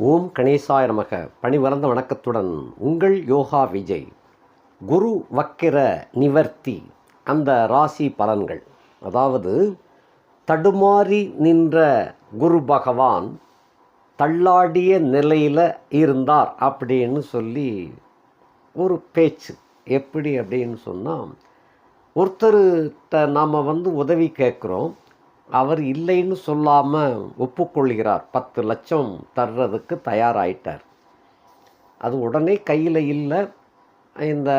ஓம் கணேசாய நமக. பணிவளர்ந்த வணக்கத்துடன் உங்கள் யோகா விஜய். குரு வக்கிர நிவர்த்தி, அந்த ராசி பலன்கள். அதாவது தடுமாறி நின்ற குரு பகவான் தள்ளாடிய நிலையில் இருந்தார் அப்படின்னு சொல்லி ஒரு பேச்சு. எப்படி அப்படின்னு சொன்னால், ஒருத்தர்கிட்ட நாம் உதவி கேட்குறோம், அவர் இல்லைன்னு சொல்லாமல் ஒப்புக்கொள்கிறார். 10 லட்சம் தர்றதுக்கு தயாராகிட்டார். அது உடனே கையில் இல்லை. இந்த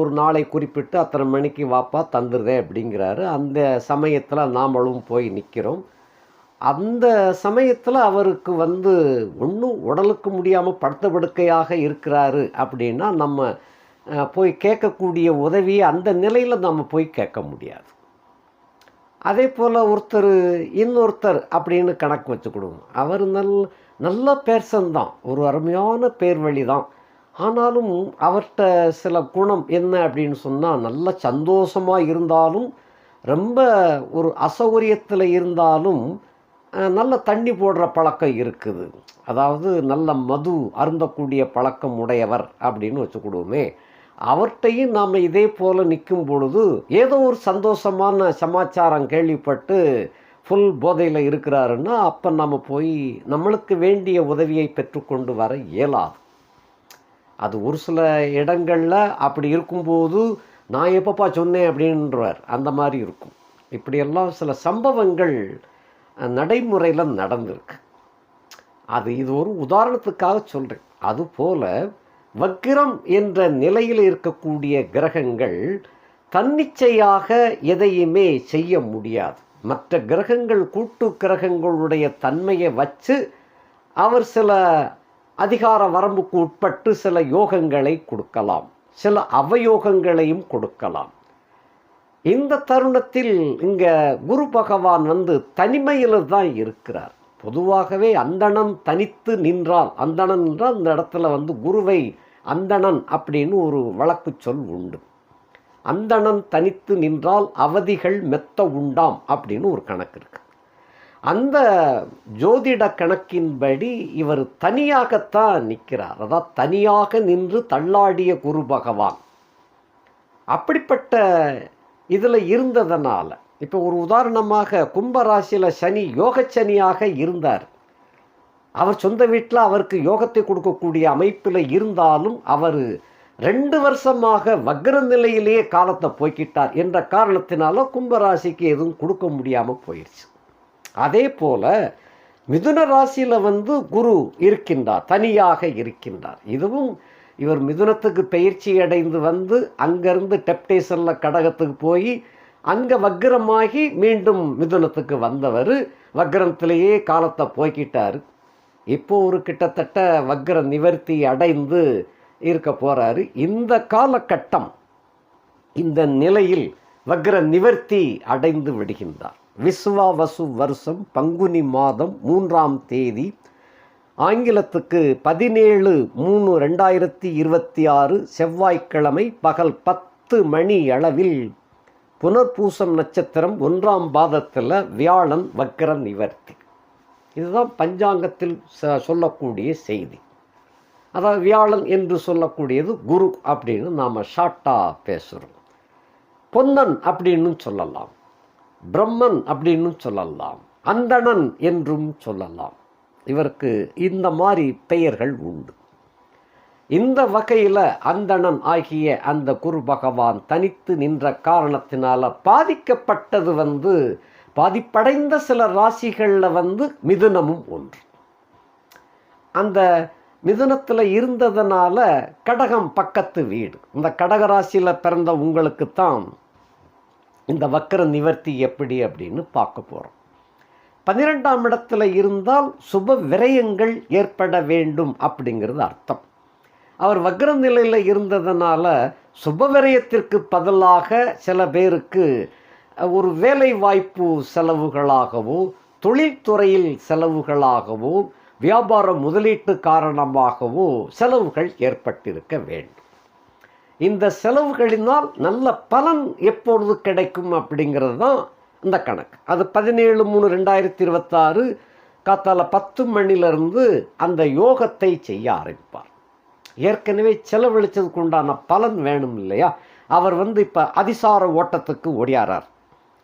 ஒரு நாளை குறிப்பிட்டு அத்தனை மணிக்கு வாப்பா தந்துடுதே அப்படிங்கிறாரு. அந்த சமயத்தில் நாமளும் போய் நிற்கிறோம். அந்த சமயத்தில் அவருக்கு ஒன்றும் உடலுக்கு முடியாமல் படுத்த படுக்கையாக இருக்கிறாரு அப்படின்னா நம்ம போய் கேட்கக்கூடிய உதவியை அந்த நிலையில் நம்ம போய் கேட்க முடியாது. அதே போல் இன்னொருத்தர் அப்படின்னு கணக்கு வச்சுக்கிடுவோம். அவர் நல்ல பேர்சன் தான், ஒரு அருமையான பேர் வழி தான். ஆனாலும் அவர்கிட்ட சில குணம் என்ன அப்படின்னு சொன்னால், நல்ல சந்தோஷமாக இருந்தாலும், ரொம்ப ஒரு அசௌகரியத்தில் இருந்தாலும் நல்ல தண்ணி போடுற பழக்கம் இருக்குது. அதாவது நல்ல மது அருந்தக்கூடிய பழக்கம் உடையவர் அப்படின்னு வச்சுக்கிடுவோமே. அவர்கிட்டையும் நாம் இதே போல் நிற்கும் பொழுது ஏதோ ஒரு சந்தோஷமான சமாச்சாரம் கேள்விப்பட்டு ஃபுல் போதையில் இருக்கிறாருன்னா, அப்போ நம்ம போய் நம்மளுக்கு வேண்டிய உதவியை பெற்றுக்கொண்டு வர இயலாது. அது ஒரு சில இடங்களில் அப்படி இருக்கும்போது நான் எப்பப்பா சொன்னேன் அப்படின்றவர் அந்த மாதிரி இருக்கும். இப்படியெல்லாம் சில சம்பவங்கள் நடைமுறையில் நடந்திருக்கு. இது ஒரு உதாரணத்துக்காக சொல்கிறேன். அதுபோல் வக்கிரம் என்ற நிலையில் இருக்கக்கூடிய கிரகங்கள் தன்னிச்சையாக எதையுமே செய்ய முடியாது. மற்ற கிரகங்கள் கூட்டு கிரகங்களுடைய தன்மையை வச்சு அவர் சில அதிகார வரம்புக்கு உட்பட்டு சில யோகங்களை கொடுக்கலாம், சில அவயோகங்களையும் கொடுக்கலாம். இந்த தருணத்தில் இங்கே குரு பகவான் தனிமையில் தான் இருக்கிறார். பொதுவாகவே அந்தணன் தனித்து நின்றால், அந்தணன் என்றால் அந்த இடத்துல குருவை அந்தணன் அப்படின்னு ஒரு வழக்கு சொல் உண்டு. அந்தணன் தனித்து நின்றால் அவதிகள் மெத்த உண்டாம் அப்படின்னு ஒரு கணக்கு இருக்கு. அந்த ஜோதிட கணக்கின்படி இவர் தனியாகத்தான் நிற்கிறார். அதாவது தனியாக நின்று தள்ளாடிய குரு பகவான் அப்படிப்பட்ட இதில் இருந்ததனால, இப்போ ஒரு உதாரணமாக கும்பராசியில் சனி யோகச்சனியாக இருந்தார். அவர் சொந்த வீட்டில் அவருக்கு யோகத்தை கொடுக்கக்கூடிய அமைப்பில் இருந்தாலும் அவர் 2 வருஷமாக வக்ர நிலையிலேயே காலத்தை போய்கிட்டார் என்ற காரணத்தினால கும்பராசிக்கு எதுவும் கொடுக்க முடியாமல் போயிடுச்சு. அதே போல் மிதுன ராசியில் குரு இருக்கின்றார், தனியாக இருக்கின்றார். இதுவும் இவர் மிதுனத்துக்கு பயிற்சி அடைந்து அங்கேருந்து டெப்டேஷனில் கடகத்துக்கு போய் அங்கே வக்ரமாகி மீண்டும் மிதுனத்துக்கு வந்தவர் வக்ரத்திலேயே காலத்தை போய்கிட்டார். இப்போ ஒரு கிட்டத்தட்ட வக்ர நிவர்த்தி அடைந்து இருக்க போகிறாரு. இந்த காலகட்டம், இந்த நிலையில் வக்ர நிவர்த்தி அடைந்து விடுகின்றார். விஸ்வாவசு வருஷம் பங்குனி மாதம் 3ஆம் தேதி, ஆங்கிலத்துக்கு 17/3/2026 செவ்வாய்க்கிழமை பகல் 10 மணி அளவில் புனர்பூசம் நட்சத்திரம் 1ஆம் பாதத்தில் வியாழன் வக்ர நிவர்த்தி. இதுதான் பஞ்சாங்கத்தில் சொல்லக்கூடிய செய்தி. அதாவது வியாழன் என்று சொல்லக்கூடியது குரு அப்படின்னு நாம் ஷார்ட்டாக பேசுகிறோம். பொன்னன் அப்படின்னு சொல்லலாம், பிரம்மன் அப்படின்னு சொல்லலாம், அந்தணன் என்றும் சொல்லலாம். இவருக்கு இந்த மாதிரி பெயர்கள் உண்டு. இந்த வகையில் அந்தணன் ஆகிய அந்த குரு பகவான் தனித்து நின்ற காரணத்தினால பாதிக்கப்பட்டது பாதிப்படைந்த சில ராசிகளில் மிதுனமும் ஒன்று. அந்த மிதுனத்தில் இருந்ததுனால கடகம் பக்கத்து வீடு. இந்த கடக ராசியில் பிறந்த உங்களுக்குத்தான் இந்த வக்ர நிவர்த்தி எப்படி அப்படின்னு பார்க்க போகிறோம். 12ஆம் இடத்துல இருந்தால் சுப விரயங்கள் ஏற்பட வேண்டும் அப்படிங்கிறது அர்த்தம். அவர் வக்ர நிலையில் இருந்ததுனால சுப விரயத்திற்கு பதிலாக சில பேருக்கு ஒரு வேலை வாய்ப்பு செலவுகளாகவோ, தொழில்துறையில் செலவுகளாகவோ, வியாபார முதலீட்டு காரணமாகவோ செலவுகள் ஏற்பட்டிருக்க வேண்டும். இந்த செலவுகளினால் நல்ல பலன் எப்பொழுது கிடைக்கும் அப்படிங்கிறது தான் இந்த கணக்கு. அது 17/3/2026 காத்தால 10 மணிலிருந்து அந்த யோகத்தை செய்ய ஆரம்பிப்பார். ஏற்கனவே செலவழிச்சதுக்கு உண்டான பலன் வேணும் இல்லையா? அவர் இப்போ அதிசார ஓட்டத்துக்கு ஓடியாரார்.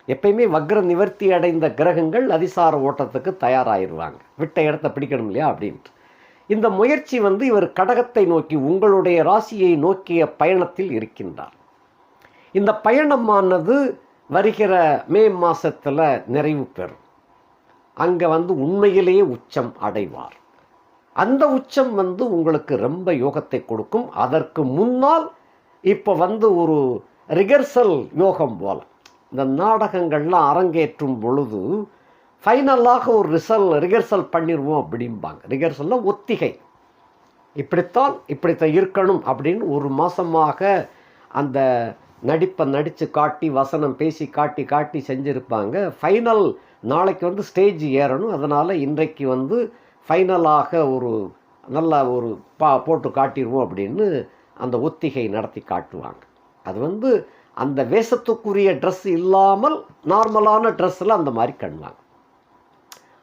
எப்பயுமே வக்ர நிவர்த்தி அடைந்த கிரகங்கள் அதிசார ஓட்டத்துக்கு தயாராகிடுவாங்க, விட்ட இடத்த பிடிக்கணும் இல்லையா அப்படின்ட்டு. இந்த முயற்சி இவர் கடகத்தை நோக்கி, உங்களுடைய ராசியை நோக்கிய பயணத்தில் இருக்கின்றார். இந்த பயணமானது வருகிற மே மாதத்தில் நிறைவு பெறும். அங்கே உண்மையிலேயே உச்சம் அடைவார். அந்த உச்சம் உங்களுக்கு ரொம்ப யோகத்தை கொடுக்கும். அதற்கு முன்னால் இப்போ ஒரு ரிகர்சல் யோகம் போல இந்த நாடகங்கள்லாம் அரங்கேற்றும் பொழுது ஃபைனலாக ஒரு ரிகர்சல் பண்ணிடுவோம் அப்படிம்பாங்க. ரிகர்சல்லாம் ஒத்திகை, இப்படித்தான் இருக்கணும் அப்படின்னு ஒரு மாதமாக அந்த நடிப்பை நடித்து காட்டி வசனம் பேசி காட்டி செஞ்சுருப்பாங்க. ஃபைனல் நாளைக்கு ஸ்டேஜ் ஏறணும். அதனால் இன்றைக்கு ஃபைனலாக ஒரு நல்ல ஒரு போட்டு காட்டிடுவோம் அப்படின்னு அந்த ஒத்திகை நடத்தி காட்டுவாங்க. அது அந்த வேஷத்துக்குரிய ட்ரெஸ் இல்லாமல் நார்மலான ட்ரெஸ்ஸில் அந்த மாதிரி கண்ணுவாங்க.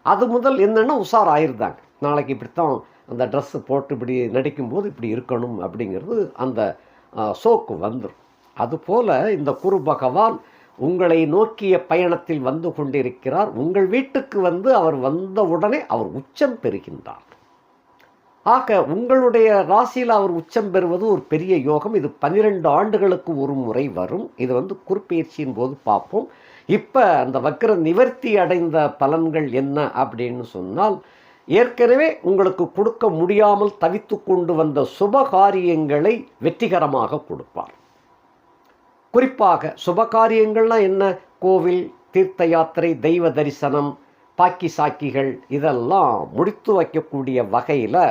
அது முதல் என்னென்னா உஷார் ஆயிருந்தாங்க. நாளைக்கு இப்படித்தான் அந்த ட்ரெஸ்ஸு போட்டு இப்படி நடிக்கும்போது இப்படி இருக்கணும் அப்படிங்கிறது அந்த ஷோக்கு வந்துடும். அதுபோல் இந்த குரு பகவான் உங்களை நோக்கிய பயணத்தில் வந்து கொண்டிருக்கிறார். உங்கள் வீட்டுக்கு அவர் வந்த உடனே அவர் உச்சம் பெறுகின்றார். ஆக உங்களுடைய ராசியில் அவர் உச்சம் பெறுவது ஒரு பெரிய யோகம். இது 12 ஆண்டுகளுக்கு ஒரு முறை வரும். இது குருப்பெயர்ச்சியின் போது பார்ப்போம். இப்போ அந்த வக்ர நிவர்த்தி அடைந்த பலன்கள் என்ன அப்படின்னு சொன்னால், ஏற்கனவே உங்களுக்கு கொடுக்க முடியாமல் தவித்து கொண்டு வந்த சுபகாரியங்களை வெற்றிகரமாக கொடுப்பார். குறிப்பாக சுபகாரியங்கள்லாம் என்ன? கோவில், தீர்த்த யாத்திரை, தெய்வ தரிசனம், பாக்கி சாக்கிகள் இதெல்லாம் முடித்து வைக்கக்கூடிய வகையில்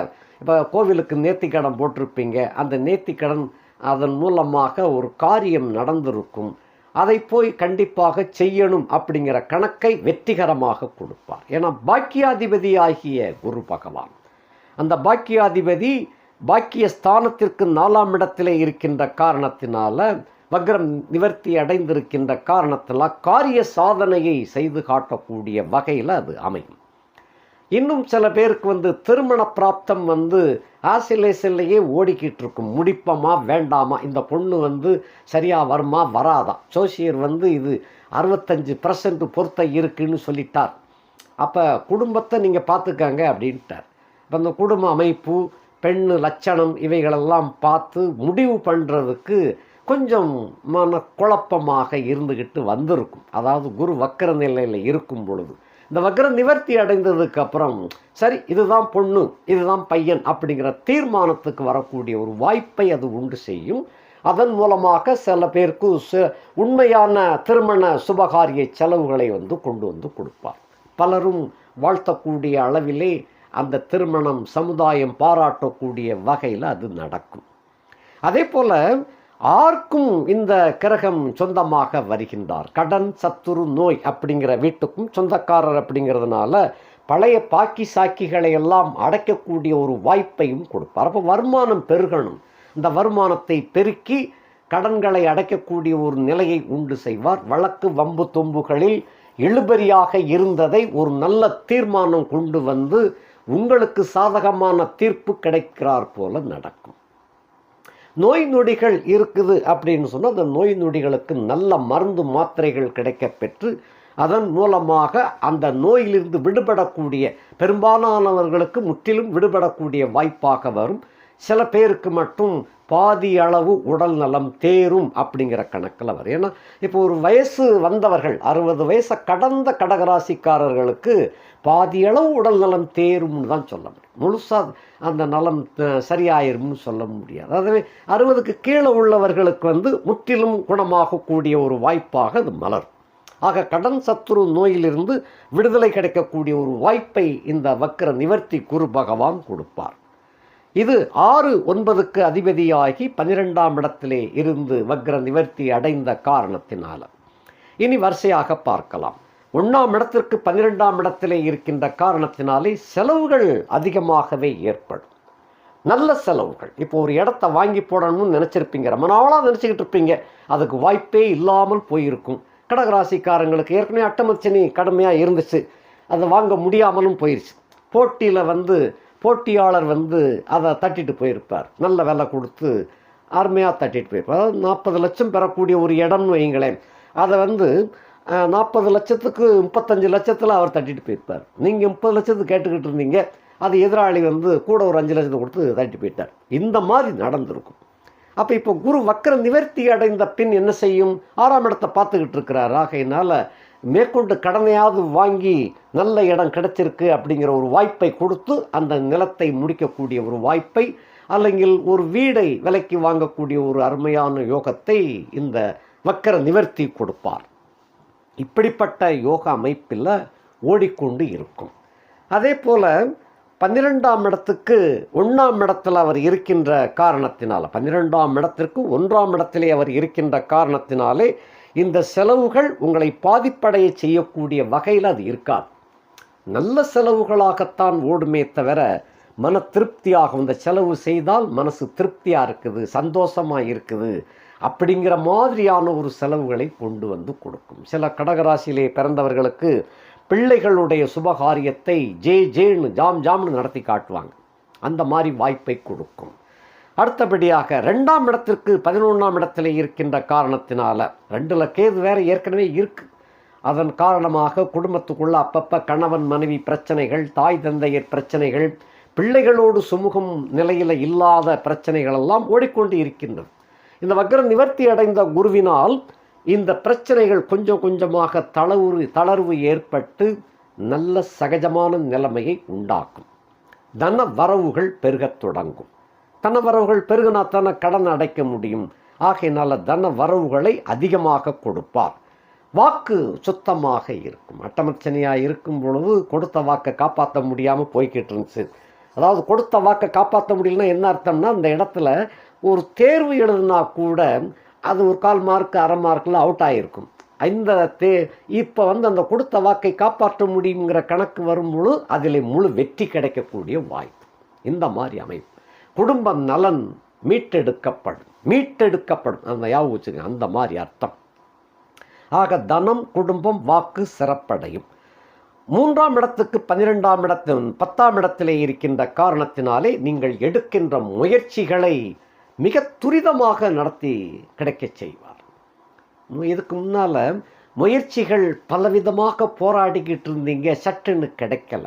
இப்போ கோவிலுக்கு நேர்த்திக்கடன் போட்டிருப்பீங்க. அந்த நேர்த்திக்கடன் அதன் மூலமாக ஒரு காரியம் நடந்திருக்கும். அதை போய் கண்டிப்பாக செய்யணும் அப்படிங்கிற கணக்கை வெற்றிகரமாக கொடுப்பார். ஏன்னா பாக்கியாதிபதி ஆகிய குரு பகவான், அந்த பாக்கியாதிபதி பாக்கிய ஸ்தானத்திற்கு 4ஆம் இடத்திலே இருக்கின்ற காரணத்தினால, வக்ரம் நிவர்த்தி அடைந்திருக்கின்ற காரணத்தில் காரிய சாதனையை செய்து காட்டக்கூடிய வகையில் அது அமையும். இன்னும் சில பேருக்கு திருமண பிராப்தம் ஆசிலேஷன்லேயே ஓடிக்கிட்டு இருக்கும். முடிப்போமா வேண்டாமா, இந்த பொண்ணு சரியாக வருமா வராதா, ஜோசியர் இது 65% பொருத்தம் இருக்குன்னு சொல்லிட்டார். அப்போ குடும்பத்தை நீங்கள் பார்த்துக்கங்க அப்படின்ட்டார். இப்போ அந்த குடும்ப அமைப்பு, பெண்ணு லட்சணம் இவைகளெல்லாம் பார்த்து முடிவு பண்ணுறதுக்கு கொஞ்சம் மன குழப்பமாக இருந்துக்கிட்டு வந்திருக்கும். அதாவது குரு வக்கர நிலையில் இருக்கும் பொழுது, இந்த வக்ர நிவர்த்தி அடைந்ததுக்கு அப்புறம் சரி இதுதான் பொண்ணு இதுதான் பையன் அப்படிங்கிற தீர்மானத்துக்கு வரக்கூடிய ஒரு வாய்ப்பை அது உண்டு செய்யும். அதன் மூலமாக சில பேருக்கு உண்மையான திருமண சுபகாரிய செலவுகளை கொண்டு கொடுப்பார். பலரும் வாழ்த்தக்கூடிய அளவிலே அந்த திருமணம் சமுதாயம் பாராட்டக்கூடிய வகையில் அது நடக்கும். அதே போல் ஆர்க்கும் இந்த கிரகம் சொந்தமாக வருகின்றார். கடன், சத்துரு, நோய் அப்படிங்கிற வீட்டுக்கும் சொந்தக்காரர் அப்படிங்கிறதுனால பழைய பாக்கி சாக்கிகளை எல்லாம் அடைக்கக்கூடிய ஒரு வாய்ப்பையும் கொடுப்பார். அப்போ வருமானம் பெருகணும். இந்த வருமானத்தை பெருக்கி கடன்களை அடைக்கக்கூடிய ஒரு நிலையை உண்டு செய்வார். வழக்கு வம்பு தொம்புகளில் இழுபறியாக இருந்ததை ஒரு நல்ல தீர்மானம் கொண்டு உங்களுக்கு சாதகமான தீர்ப்பு கிடைக்கிறார் போல நடக்கும். நோய் நொடிகள் இருக்குது அப்படின்னு சொன்னால் அந்த நோய் நொடிகளுக்கு நல்ல மருந்து மாத்திரைகள் கிடைக்க பெற்று அதன் மூலமாக அந்த நோயிலிருந்து விடுபடக்கூடிய, பெரும்பாலானவர்களுக்கு முற்றிலும் விடுபடக்கூடிய வாய்ப்பாக வரும். சில பேருக்கு மட்டும் பாதி அளவு உடல் நலம் தேரும் அப்படிங்கிற கணக்கில் வரும். ஏன்னா இப்போ ஒரு வயசு வந்தவர்கள் 60 வயசை கடந்த கடகராசிக்காரர்களுக்கு பாதி அளவு உடல் நலம் தேரும்னு தான் சொல்ல முடியும். முழுசாக அந்த நலம் சரியாயிரும்னு சொல்ல முடியாது. அதுவே 60க்கு கீழே உள்ளவர்களுக்கு முற்றிலும் குணமாகக்கூடிய ஒரு வாய்ப்பாக அது மலரும். ஆக கடன், சத்துரு, நோயிலிருந்து விடுதலை கிடைக்கக்கூடிய ஒரு வாய்ப்பை இந்த வக்ர நிவர்த்தி குரு பகவான் கொடுப்பார். இது 6, 9க்கு அதிபதியாகி 12ஆம் இடத்திலே இருந்து வக்ர நிவர்த்தி அடைந்த காரணத்தினால இனி வரிசையாக பார்க்கலாம். 1ஆம் இடத்திற்கு 12ஆம் இடத்திலே இருக்கின்ற காரணத்தினாலே செலவுகள் அதிகமாகவே ஏற்படும். நல்ல செலவுகள். இப்போ ஒரு இடத்த வாங்கி போடணும்னு நினச்சிருப்பீங்க, ரொம்ப நாளாக நினச்சிக்கிட்டு இருப்பீங்க, அதுக்கு வாய்ப்பே இல்லாமல் போயிருக்கும். கடகராசிக்காரங்களுக்கு ஏற்கனவே அட்டமச்சனி கடுமையாக இருந்துச்சு, அதை வாங்க முடியாமலும் போயிடுச்சு. போட்டியாளர் அதை தட்டிட்டு போயிருப்பார், நல்ல விலை கொடுத்து அருமையாக தட்டிட்டு போயிருப்பார். அதாவது 40 லட்சம் பெறக்கூடிய ஒரு இடம்னு வைங்களேன், அதை 40 லட்சத்துக்கு 35 லட்சத்தில் அவர் தட்டிட்டு போயிருப்பார். நீங்கள் 30 லட்சத்துக்கு கேட்டுக்கிட்டு இருந்தீங்க, அது எதிராளி கூட ஒரு 5 லட்சத்தை கொடுத்து தட்டி போயிட்டார். இந்த மாதிரி நடந்திருக்கும். அப்போ இப்போ குரு வக்கர நிவர்த்தி அடைந்த பின் என்ன செய்யும்? 6ஆம் இடத்தை பார்த்துக்கிட்டு இருக்கிறார். ஆகையினால மேற்கொண்டு கடனையாவது வாங்கி நல்ல இடம் கிடைச்சிருக்கு அப்படிங்கிற ஒரு வாய்ப்பை கொடுத்து அந்த நிலத்தை முடிக்கக்கூடிய ஒரு வாய்ப்பை, അല്ലെങ്കിൽ ஒரு வீடை விலைக்கு வாங்கக்கூடிய ஒரு அருமையான யோகத்தை இந்த வக்கர நிவர்த்தி கொடுப்பார். இப்படிப்பட்ட யோக அமைப்பில் ஓடிக்கொண்டு இருக்கும். அதே போல் 12ஆம் இடத்துக்கு 1ஆம் இடத்தில் அவர் இருக்கின்ற காரணத்தினால், 12ஆம் இடத்திற்கு 1ஆம் இடத்திலே அவர் இருக்கின்ற காரணத்தினாலே இந்த செலவுகள் உங்களை பாதிப்படைய செய்யக்கூடிய வகையில் அது இருக்காது. நல்ல செலவுகளாகத்தான் ஓடுமே தவிர மன திருப்தியாக, இந்த செலவு செய்தால் மனசு திருப்தியாக இருக்குது, சந்தோஷமாக இருக்குது அப்படிங்கிற மாதிரியான ஒரு செலவுகளை கொண்டு கொடுக்கும். சில கடகராசியிலே பிறந்தவர்களுக்கு பிள்ளைகளுடைய சுபகாரியத்தை ஜேன்னு ஜாம்னு நடத்தி காட்டுவாங்க. அந்த மாதிரி வாய்ப்பை கொடுக்கும். அடுத்தபடியாக 2ஆம் இடத்திற்கு 11ஆம் இடத்துல இருக்கின்ற காரணத்தினால, 2ல் கேது வேறு ஏற்கனவே இருக்குது. அதன் காரணமாக குடும்பத்துக்குள்ள அப்பப்போ கணவன் மனைவி பிரச்சனைகள், தாய் தந்தையர் பிரச்சனைகள், பிள்ளைகளோடு சுமூகம் நிலையில் இல்லாத பிரச்சனைகள் எல்லாம் ஓடிக்கொண்டு இருக்கின்றது. இந்த வக்ர நிவர்த்தி அடைந்த குருவினால் இந்த பிரச்சனைகள் கொஞ்சம் கொஞ்சமாக தளர்வு ஏற்பட்டு நல்ல சகஜமான நிலைமையை உண்டாக்கும். தன வரவுகள் பெருகத் தொடங்கும். தன வரவுகள் பெருகினா தானே கடன் அடைக்க முடியும். ஆகையினால தன வரவுகளை அதிகமாக கொடுப்பார். வாக்கு சுத்தமாக இருக்கும். அட்டமச்சனையாக இருக்கும் பொழுது கொடுத்த வாக்கை காப்பாற்ற முடியாமல் போய்கிட்டு இருந்துச்சு. அதாவது கொடுத்த வாக்கை காப்பாற்ற முடியலன்னா என்ன அர்த்தம்னா, அந்த இடத்துல ஒரு தேர்வு எழுதுனா கூட அது ஒரு 1/4 மார்க்கு 1/2 மார்க்கில் அவுட் ஆகிருக்கும். இப்போ அந்த கொடுத்த வாக்கை காப்பாற்ற முடியுங்கிற கணக்கு வரும்பொழுது அதில் முழு வெற்றி கிடைக்கக்கூடிய வாய்ப்பு. இந்த மாதிரி அமைப்பு. குடும்ப நலன் மீட்டெடுக்கப்படும் அந்த ஞாபகம் வச்சுங்க, அந்த மாதிரி அர்த்தம். ஆக தனம், குடும்பம், வாக்கு சிறப்படையும். 3ஆம் இடத்துக்கு 12ஆம் இடத்தில் 10ஆம் இடத்திலே இருக்கின்ற காரணத்தினாலே நீங்கள் எடுக்கின்ற முயற்சிகளை மிக துரிதமாக நடத்தி கிடைக்க செய்வார். இதுக்கு முன்னால் முயற்சிகள் பலவிதமாக போராடிக்கிட்டு இருந்தீங்க, சட்டுன்னு கிடைக்கல.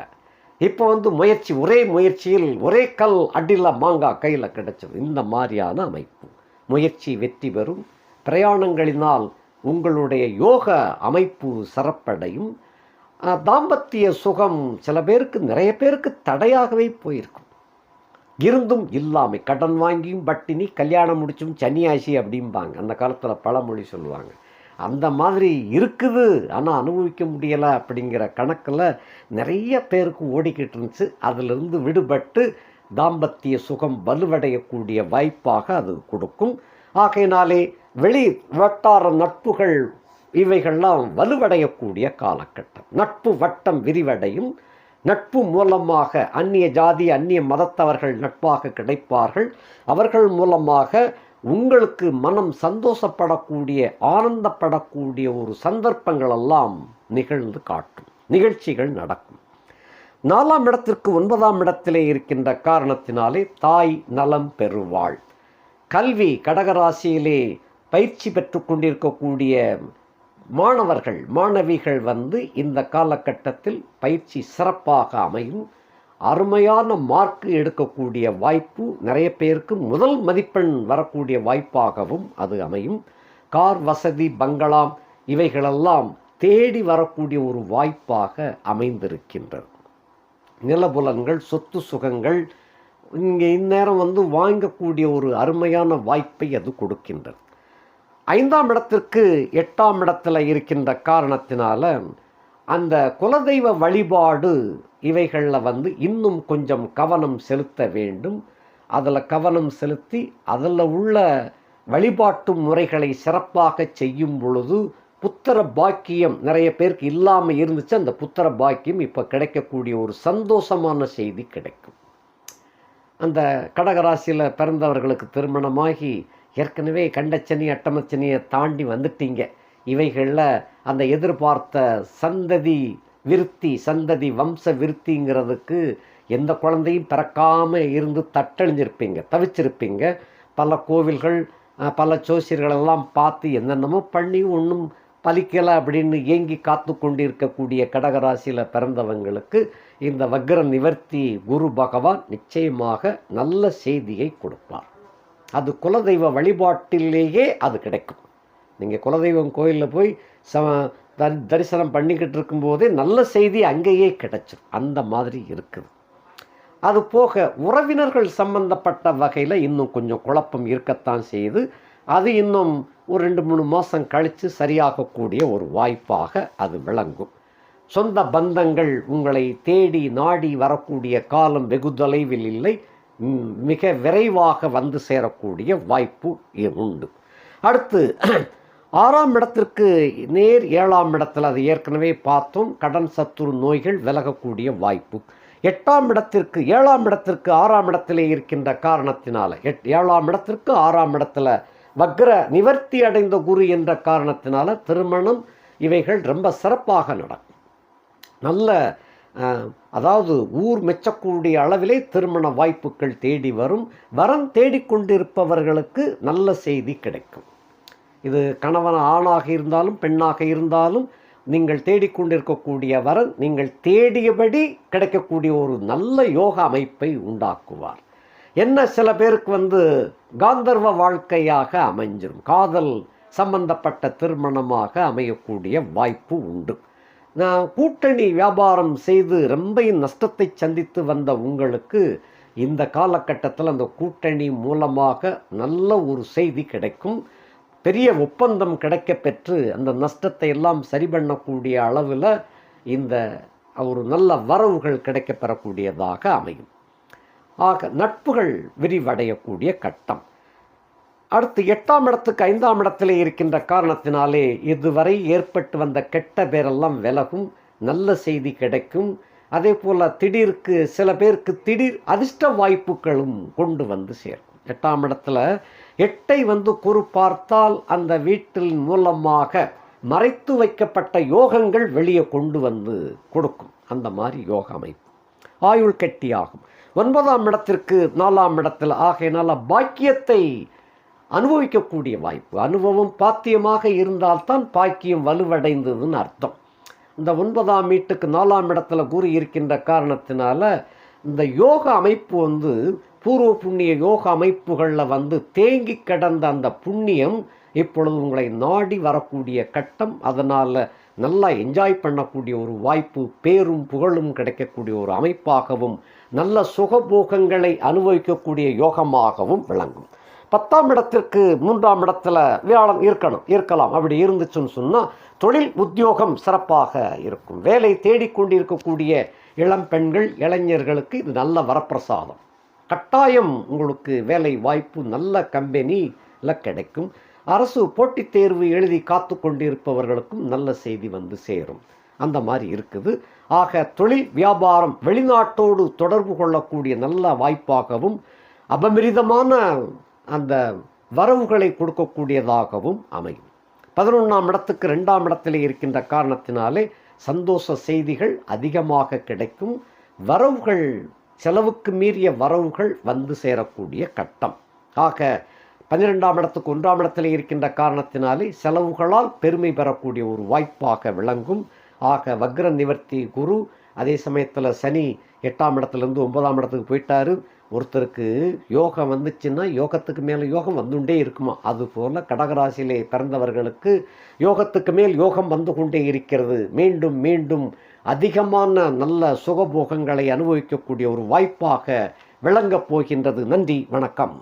இப்போ முயற்சி, ஒரே முயற்சியில் ஒரே கல் அடியில் மாங்காய் கையில் கிடைச்சது. இந்த மாதிரியான அமைப்பு. முயற்சி வெற்றி பெறும். பிரயாணங்களினால் உங்களுடைய யோக அமைப்பு சிறப்படையும். தாம்பத்திய சுகம் சில பேருக்கு, நிறைய பேருக்கு தடையாகவே போயிருக்கும். இருந்தும் இல்லாமல் கடன் வாங்கியும் பட்டினி, கல்யாணம் முடிச்சும் சன்னியாசி அப்படிம்பாங்க. அந்த காலத்தில் பழமொழி சொல்லுவாங்க. அந்த மாதிரி இருக்குது, ஆனால் அனுபவிக்க முடியலை அப்படிங்கிற கணக்கில் நிறைய பேருக்கு ஓடிக்கிட்டு இருந்துச்சு. அதிலிருந்து விடுபட்டு தாம்பத்திய சுகம் வலுவடையக்கூடிய வாய்ப்பாக அது கொடுக்கும். ஆகையினாலே வெளி வட்டார நட்புகள் இவைகள்லாம் வலுவடையக்கூடிய காலகட்டம். நட்பு வட்டம் விரிவடையும். நட்பு மூலமாக அந்நிய ஜாதி அந்நிய மதத்தவர்கள் நட்பாக கிடைப்பார்கள். அவர்கள் மூலமாக உங்களுக்கு மனம் சந்தோஷப்படக்கூடிய, ஆனந்தப்படக்கூடிய ஒரு சந்தர்ப்பங்கள் எல்லாம் நிகழ்ந்து காட்டும். நிகழ்ச்சிகள் நடக்கும். 4ஆம் இடத்திற்கு 9ஆம் இடத்திலே இருக்கின்ற காரணத்தினாலே தாய் நலம் பெறுவாள். கல்வி, கடகராசியிலே பயிற்சி பெற்று கொண்டிருக்கக்கூடிய மாணவர்கள் மாணவிகள் இந்த காலகட்டத்தில் பயிற்சி சிறப்பாக அமையும். அருமையான மார்க்கு எடுக்கக்கூடிய வாய்ப்பு, நிறைய பேருக்கு முதல் மதிப்பெண் வரக்கூடிய வாய்ப்பாகவும் அது அமையும். கார் வசதி, பங்களா இவைகளெல்லாம் தேடி வரக்கூடிய ஒரு வாய்ப்பாக அமைந்திருக்கின்றது. நிலபுலன்கள், சொத்து சுகங்கள் இங்கே இந்நேரம் வாங்கக்கூடிய ஒரு அருமையான வாய்ப்பை அது கொடுக்கின்றது. 5ஆம் இடத்திற்கு 8ஆம் இடத்துல இருக்கின்ற காரணத்தினால அந்த குலதெய்வ வழிபாடு இவைகளில் இன்னும் கொஞ்சம் கவனம் செலுத்த வேண்டும். அதில் கவனம் செலுத்தி அதில் உள்ள வழிபாட்டு முறைகளை சிறப்பாக செய்யும் பொழுது புத்திர பாக்கியம் நிறைய பேருக்கு இல்லாமல் இருந்துச்சு. அந்த புத்திர பாக்கியம் இப்போ கிடைக்கக்கூடிய ஒரு சந்தோஷமான செய்தி கிடைக்கும். அந்த கடகராசியில் பிறந்தவர்களுக்கு திருமணமாகி ஏற்கனவே கண்டச்சனி அட்டமச்சனியை தாண்டி வந்துட்டீங்க. இவைகளில் அந்த எதிர்பார்த்த சந்ததி விருத்தி, சந்ததி வம்ச விருத்திங்கிறதுக்கு எந்த குழந்தையும் பிறக்காமல் இருந்து தட்டழிஞ்சிருப்பீங்க, தவிச்சிருப்பீங்க. பல கோவில்கள், பல ஜோசியர்களெல்லாம் பார்த்து என்னென்னமோ பண்ணி ஒன்றும் பலிக்கலை அப்படின்னு ஏங்கி காத்து கொண்டிருக்கக்கூடிய கடகராசியில் பிறந்தவங்களுக்கு இந்த வக்ர நிவர்த்தி குரு பகவான் நிச்சயமாக நல்ல செய்தியை கொடுப்பார். அது குலதெய்வ வழிபாட்டிலேயே அது கிடைக்கும். நீங்கள் குலதெய்வம் கோயிலில் போய் தரிசனம் பண்ணிக்கிட்டு இருக்கும்போதே நல்ல செய்தி அங்கேயே கிடைச்சிடும். அந்த மாதிரி இருக்குது. அது போக உறவினர்கள் சம்பந்தப்பட்ட வகையில் இன்னும் கொஞ்சம் குழப்பம் இருக்கத்தான் செய்யுது. அது இன்னும் ஒரு 2-3 மாதம் கழித்து சரியாகக்கூடிய ஒரு வாய்ப்பாக அது விளங்கும். சொந்த பந்தங்கள் உங்களை தேடி நாடி வரக்கூடிய காலம் வெகு தொலைவில் இல்லை, மிக விரைவாக வந்து சேரக்கூடிய வாய்ப்பு உண்டு. அடுத்து 6ஆம் இடத்திற்கு நேர் 7ஆம் இடத்தில், அது ஏற்கனவே பார்த்தோம், கடன் சத்துரு நோய்கள் விலகக்கூடிய வாய்ப்பு. 8ஆம் இடத்திற்கு 7ஆம் இடத்திற்கு 6ஆம் இடத்திலே இருக்கின்ற காரணத்தினால 7ஆம் இடத்திற்கு 6ஆம் இடத்துல வக்ர நிவர்த்தி அடைந்த குரு என்ற காரணத்தினால திருமணம் இவைகள் ரொம்ப சிறப்பாக நடக்கும். நல்ல அதாவது ஊர் மெச்சக்கூடிய அளவிலே திருமண வாய்ப்புகள் தேடி வரும். வரம் தேடிக்கொண்டிருப்பவர்களுக்கு நல்ல செய்தி கிடைக்கும். இது கணவன் ஆணாக இருந்தாலும் பெண்ணாக இருந்தாலும் நீங்கள் தேடிக்கொண்டிருக்கக்கூடிய வரன் நீங்கள் தேடியபடி கிடைக்கக்கூடிய ஒரு நல்ல யோக அமைப்பை உண்டாக்குவார். என்ன, சில பேருக்கு காந்தர்வ வாழ்க்கையாக அமைஞ்சிடும், காதல் சம்பந்தப்பட்ட திருமணமாக அமையக்கூடிய வாய்ப்பு உண்டு. கூட்டணி வியாபாரம் செய்து ரொம்ப நஷ்டத்தை சந்தித்து வந்த உங்களுக்கு இந்த காலகட்டத்தில் அந்த கூட்டணி மூலமாக நல்ல ஒரு செய்தி கிடைக்கும். பெரிய ஒப்பந்தம் கிடைக்க பெற்று அந்த நஷ்டத்தை எல்லாம் சரி பண்ணக்கூடிய அளவில் இந்த ஒரு நல்ல வரவுகள் கிடைக்க பெறக்கூடியதாக அமையும். ஆக நட்புகள் விரிவடையக்கூடிய கட்டம். அடுத்து 8ஆம் இடத்துக்கு 5ஆம் இடத்திலே இருக்கின்ற காரணத்தினாலே இதுவரை ஏற்பட்டு வந்த கெட்ட பேரெல்லாம் விலகும், நல்ல செய்தி கிடைக்கும். அதே போல் திடீருக்கு சில பேருக்கு திடீர் அதிர்ஷ்ட வாய்ப்புகளும் கொண்டு வந்து சேர்க்கும். 8ஆம் இடத்துல 8ஐ குரு பார்த்தால் அந்த வீட்டில் மூலமாக மறைத்து வைக்கப்பட்ட யோகங்கள் வெளியே கொண்டு வந்து கொடுக்கும். அந்த மாதிரி யோக அமைப்பு ஆயுள் கட்டியாகும். 9ஆம் இடத்திற்கு 4ஆம் இடத்தில் ஆகையினால பாக்கியத்தை அனுபவிக்கக்கூடிய வாய்ப்பு. அனுபவம் பாத்தியமாக இருந்தால்தான் பாக்கியம் வலுவடைந்ததுன்னு அர்த்தம். இந்த 9ஆம் வீட்டுக்கு 4ஆம் இடத்துல குரு இருக்கின்ற காரணத்தினால இந்த யோக அமைப்பு பூர்வ புண்ணிய யோக அமைப்புகளில் தேங்கி கிடந்த அந்த புண்ணியம் இப்பொழுது உங்களை நாடி வரக்கூடிய கட்டம். அதனால் நல்லா என்ஜாய் பண்ணக்கூடிய ஒரு வாய்ப்பு, பேரும் புகழும் கிடைக்கக்கூடிய ஒரு அமைப்பாகவும் நல்ல சுகபோகங்களை அனுபவிக்கக்கூடிய யோகமாகவும் விளங்கும். 10ஆம் இடத்திற்கு 3ஆம் இடத்துல வியாழன் இருக்கலாம். அப்படி இருந்துச்சுன்னு சொன்னால் தொழில் உத்தியோகம் சிறப்பாக இருக்கும். வேலை தேடிக்கொண்டிருக்கக்கூடிய இளம் பெண்கள் இளைஞர்களுக்கு இது நல்ல வரப்பிரசாதம். கட்டாயம் உங்களுக்கு வேலை வாய்ப்பு நல்ல கம்பெனியில் கிடைக்கும். அரசு போட்டித் தேர்வு எழுதி காத்து கொண்டிருப்பவர்களுக்கும் நல்ல செய்தி சேரும். அந்த மாதிரி இருக்குது. ஆக தொழில் வியாபாரம் வெளிநாட்டோடு தொடர்பு கொள்ளக்கூடிய நல்ல வாய்ப்பாகவும் அபமிரிதமான அந்த வரவுகளை கொடுக்கக்கூடியதாகவும் அமையும். 11ஆம் இடத்துக்கு 2ஆம் இடத்திலே இருக்கின்ற காரணத்தினாலே சந்தோஷ செய்திகள் அதிகமாக கிடைக்கும். வரவுகள், செலவுக்கு மீறிய வரவுகள் சேரக்கூடிய கட்டம். ஆக 12ஆம் இடத்துக்கு 1ஆம் இடத்திலே இருக்கின்ற காரணத்தினாலே செலவுகளால் பெருமை பெறக்கூடிய ஒரு வாய்ப்பாக விளங்கும். ஆக வக்ர நிவர்த்தி குரு, அதே சமயத்தில் சனி 8ஆம் இடத்துலேருந்து 9ஆம் இடத்துக்கு போயிட்டாரு. ஒருத்தருக்கு யோகம் வந்துச்சுன்னா யோகத்துக்கு மேலே யோகம் வந்துண்டே இருக்குமா. அதுபோல் கடகராசியிலே பிறந்தவர்களுக்கு யோகத்துக்கு மேல் யோகம் வந்து கொண்டே இருக்கிறது. மீண்டும் மீண்டும் அதிகமான நல்ல சுகபோகங்களை அனுபவிக்கக்கூடிய ஒரு வாய்ப்பாக விளங்கப் போகின்றது. நன்றி, வணக்கம்.